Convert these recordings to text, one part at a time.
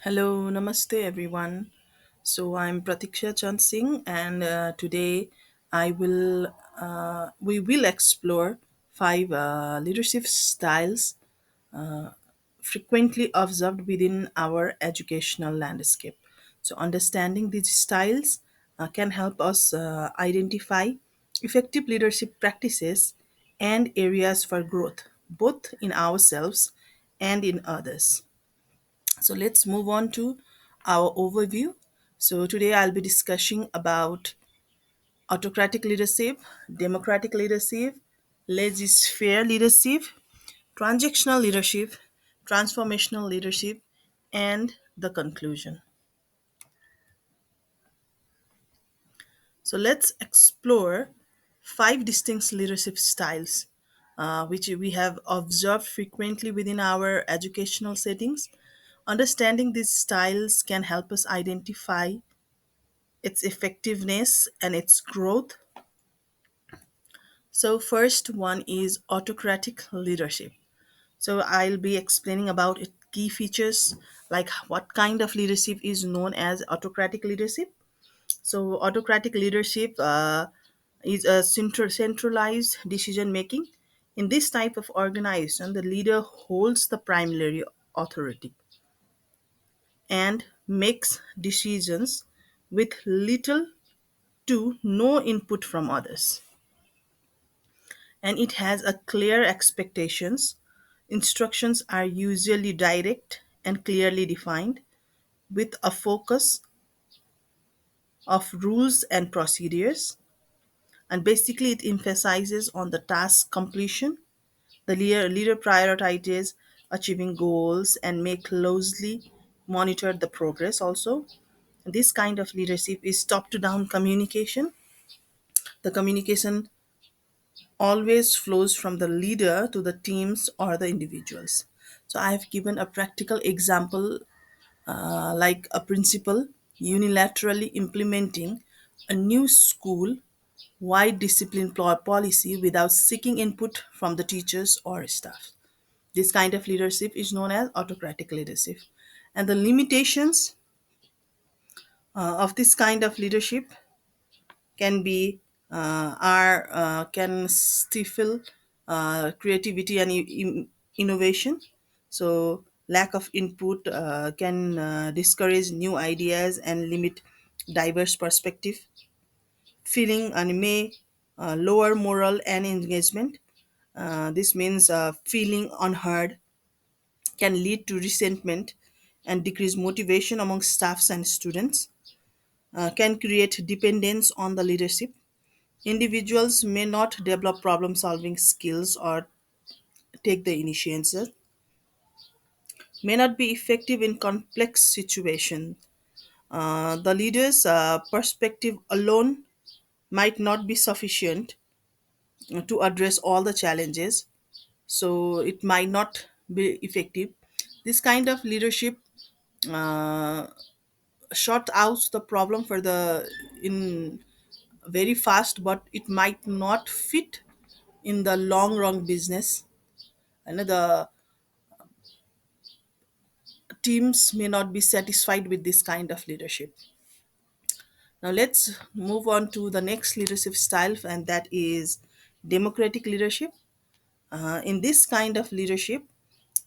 Hello, namaste everyone. So I'm Pratiksha Chand Singh, and today we will explore five leadership styles frequently observed within our educational landscape. So understanding these styles can help us identify effective leadership practices and areas for growth, both in ourselves and in others. So let's move on to our overview. So today I'll be discussing about autocratic leadership, democratic leadership, laissez-faire leadership, transactional leadership, transformational leadership, and the conclusion. So let's explore five distinct leadership styles, which we have observed frequently within our educational settings. Understanding these styles can help us identify its effectiveness and its growth. So first one is autocratic leadership. So I'll be explaining about its key features, like what kind of leadership is known as autocratic leadership. So autocratic leadership is a centralized decision making. In this type of organization, the leader holds the primary authority and makes decisions with little to no input from others, and it has a clear expectations. Instructions are usually direct and clearly defined with a focus of rules and procedures, and basically it emphasizes on the task completion. The leader prioritizes achieving goals and may closely monitor the progress also. This kind of leadership is top to down communication. The communication always flows from the leader to the teams or the individuals. So I have given a practical example, like a principal unilaterally implementing a new school wide discipline policy without seeking input from the teachers or staff. This kind of leadership is known as autocratic leadership. And the limitations of this kind of leadership can be are can stifle creativity and innovation. So lack of input can discourage new ideas and limit diverse perspective. Feeling and may lower moral and engagement. This means feeling unheard can lead to resentment and decrease motivation among staffs and students. Can create dependence on the leadership. Individuals may not develop problem solving skills or take the initiative, may not be effective in complex situations. The leader's perspective alone might not be sufficient to address all the challenges, so it might not be effective. This kind of leadership uh, short out the problem for the in very fast, but it might not fit in the long run business. And the teams may not be satisfied with this kind of leadership. Now let's move on to the next leadership style, and that is democratic leadership. In this kind of leadership,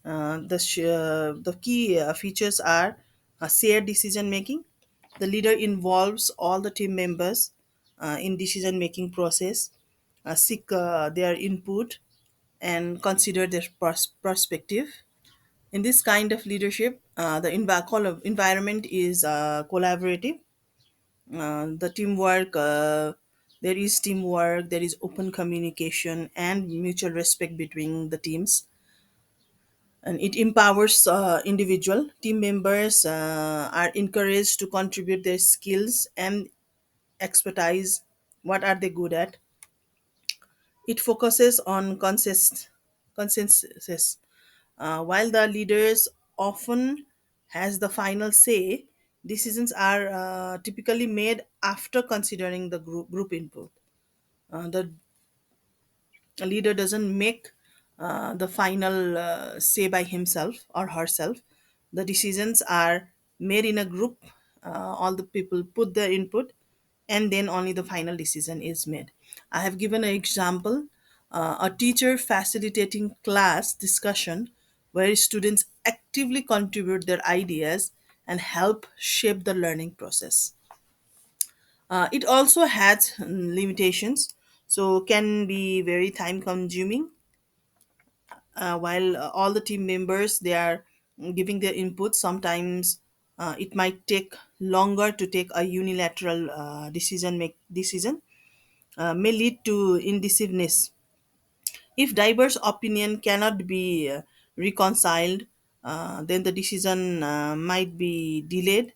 the key features are shared decision making. The leader involves all the team members in decision making process, seek their input, and consider their perspective. In this kind of leadership, the environment is collaborative. The teamwork, there is teamwork, there is open communication and mutual respect between the teams, and it empowers individual team members are encouraged to contribute their skills and expertise. What are they good at? It focuses on consensus. While the leaders often has the final say, decisions are typically made after considering the group input. The leader doesn't make the final say by himself or herself. The decisions are made in a group. All the people put their input, and then only the final decision is made. I have given an example: a teacher facilitating class discussion where students actively contribute their ideas and help shape the learning process. It also has limitations, so can be very time consuming. While all the team members they are giving their input, sometimes it might take longer to take a unilateral decision, may lead to indecisiveness. If diverse opinion cannot be reconciled, then the decision might be delayed.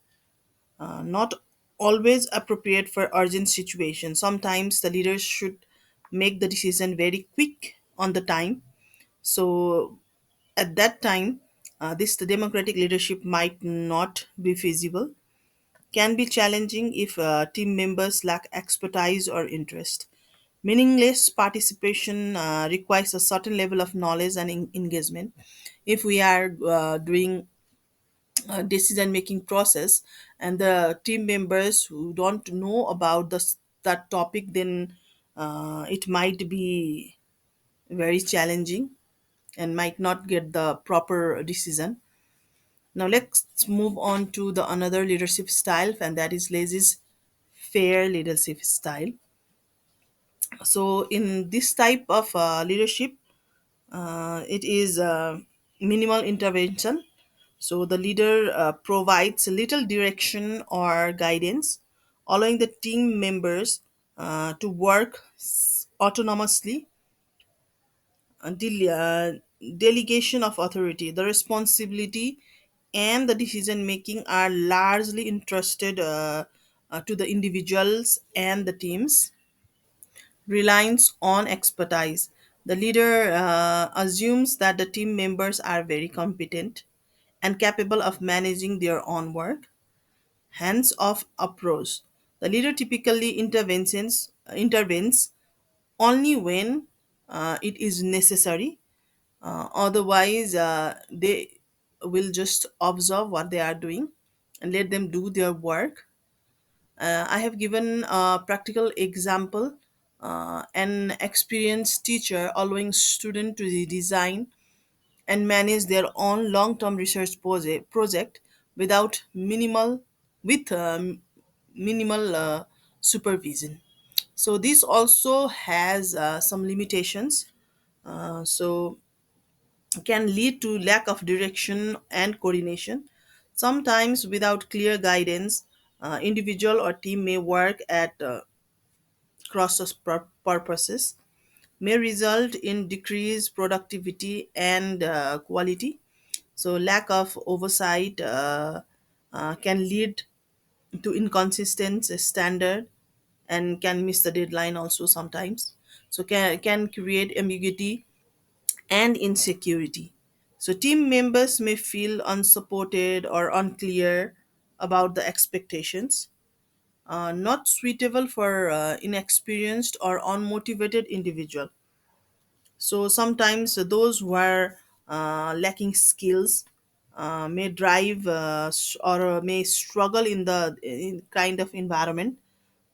Not always appropriate for urgent situations. Sometimes the leaders should make the decision very quick on the time. So at that time, this democratic leadership might not be feasible, can be challenging if team members lack expertise or interest. Meaningless participation requires a certain level of knowledge and engagement. If we are doing a decision making process and the team members who don't know about that topic, then it might be very challenging and might not get the proper decision. Now let's move on to the another leadership style, and that is laissez fair leadership style. So in this type of leadership, it is minimal intervention. So the leader provides little direction or guidance, allowing the team members to work autonomously. Delegation of authority, the responsibility and the decision making are largely entrusted to the individuals and the teams. Reliance on expertise, the leader assumes that the team members are very competent and capable of managing their own work. Hands off approach, the leader typically intervenes only when it is necessary. Otherwise, they will just observe what they are doing and let them do their work. I have given a practical example. An experienced teacher allowing students to design and manage their own long-term research project without with minimal supervision. So this also has some limitations. So can lead to lack of direction and coordination. Sometimes, without clear guidance, individual or team may work at cross purposes, may result in decreased productivity and quality. So, lack of oversight can lead to inconsistent standard and can miss the deadline also sometimes. So, can create ambiguity and insecurity. So, team members may feel unsupported or unclear about the expectations, not suitable for inexperienced or unmotivated individual. So, sometimes those who are lacking skills may drive or may struggle in the in kind of environment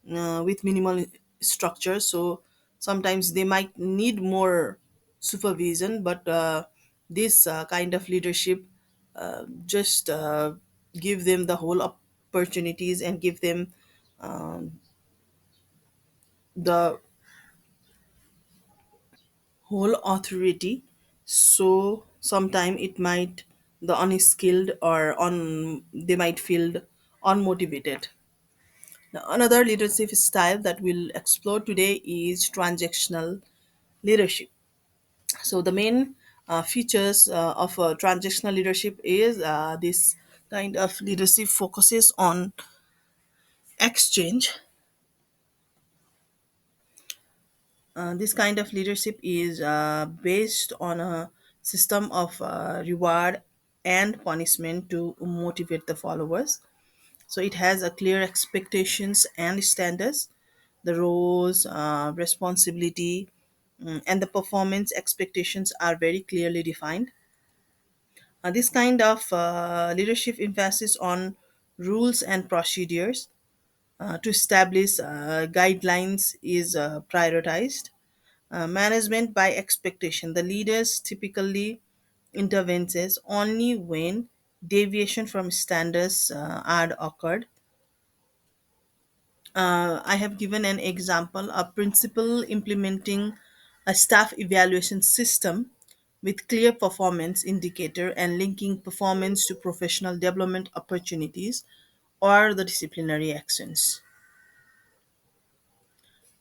with minimal structure. So sometimes they might need more supervision, but this kind of leadership just give them the whole opportunities and give them the whole authority. So sometime it might the unskilled or on they might feel unmotivated. Now, another leadership style that we'll explore today is transactional leadership. So the main features of transactional leadership is this kind of leadership focuses on exchange. This kind of leadership is based on a system of reward and punishment to motivate the followers. So it has a clear expectations and standards, the roles, responsibility, and the performance expectations are very clearly defined. This kind of leadership emphasis on rules and procedures. To establish guidelines is prioritized. Management by expectation. The leaders typically intervenes only when deviation from standards are occurred. I have given an example, a principal implementing a staff evaluation system with clear performance indicator and linking performance to professional development opportunities or the disciplinary actions.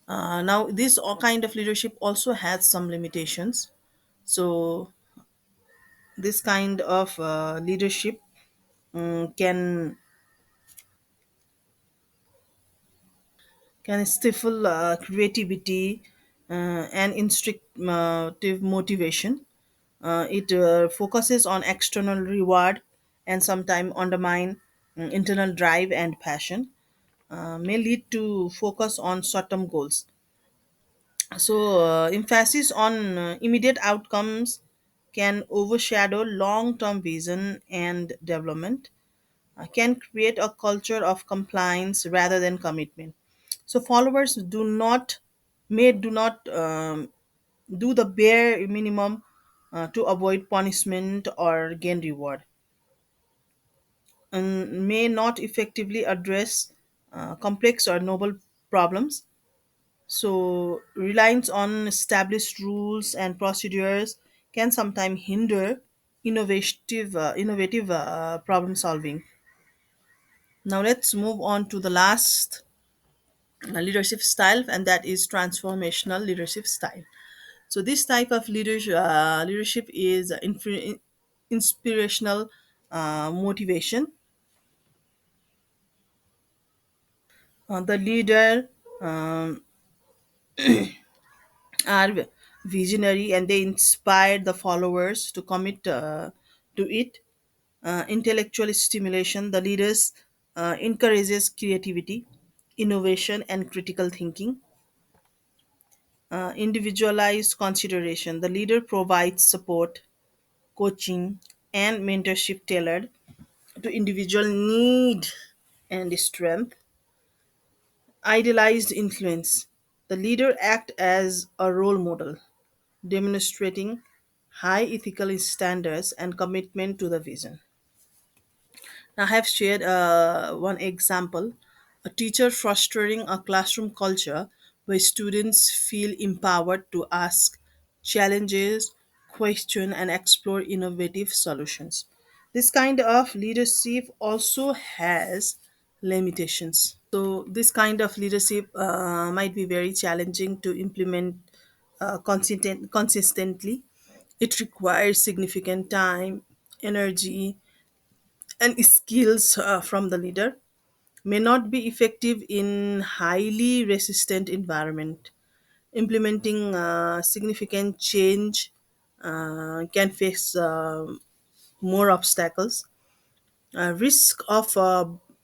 Now, this all kind of leadership also has some limitations. So, this kind of leadership can stifle creativity and instinctive motivation. It focuses on external reward and sometimes undermine internal drive and passion. May lead to focus on short-term goals. So, emphasis on immediate outcomes can overshadow long-term vision and development. Can create a culture of compliance rather than commitment. So followers do not do the bare minimum to avoid punishment or gain reward, and may not effectively address complex or novel problems. So reliance on established rules and procedures can sometimes hinder innovative problem solving. Now let's move on to the last leadership style, and that is transformational leadership style. So this type of leadership is inspirational motivation. The leader um, are visionary and they inspire the followers to commit to it. Intellectual stimulation. The leaders encourages creativity, innovation, and critical thinking. Individualized consideration. The leader provides support, coaching, and mentorship tailored to individual need and strength. Idealized influence. The leader act as a role model, demonstrating high ethical standards and commitment to the vision. I have shared one example, a teacher fostering a classroom culture where students feel empowered to ask challenges, question, and explore innovative solutions. This kind of leadership also has limitations. So, this kind of leadership might be very challenging to implement consistently. It requires significant time, energy, and skills from the leader. May not be effective in highly resistant environment. Implementing significant change can face more obstacles. Risk of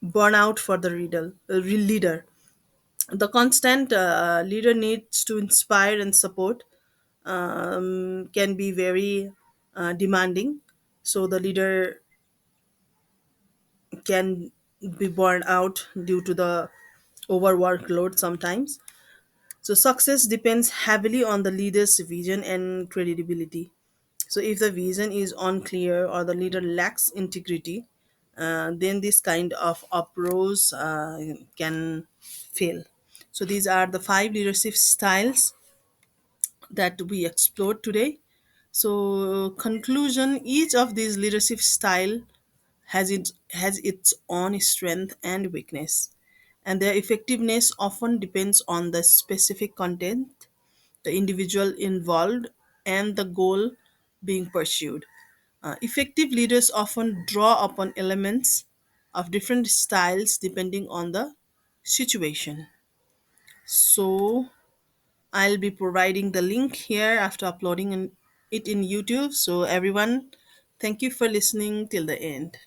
burnout for the leader. The constant leader needs to inspire and support can be very demanding. So the leader can be burned out due to the overworkload sometimes. So success depends heavily on the leader's vision and credibility. So if the vision is unclear or the leader lacks integrity, then this kind of approach can fail. So these are the five leadership styles that we explored today. So conclusion: each of these leadership style has its own strength and weakness, and their effectiveness often depends on the specific content, the individual involved, and the goal being pursued. Effective leaders often draw upon elements of different styles depending on the situation. So, I'll be providing the link here after uploading it in YouTube. So, everyone, thank you for listening till the end.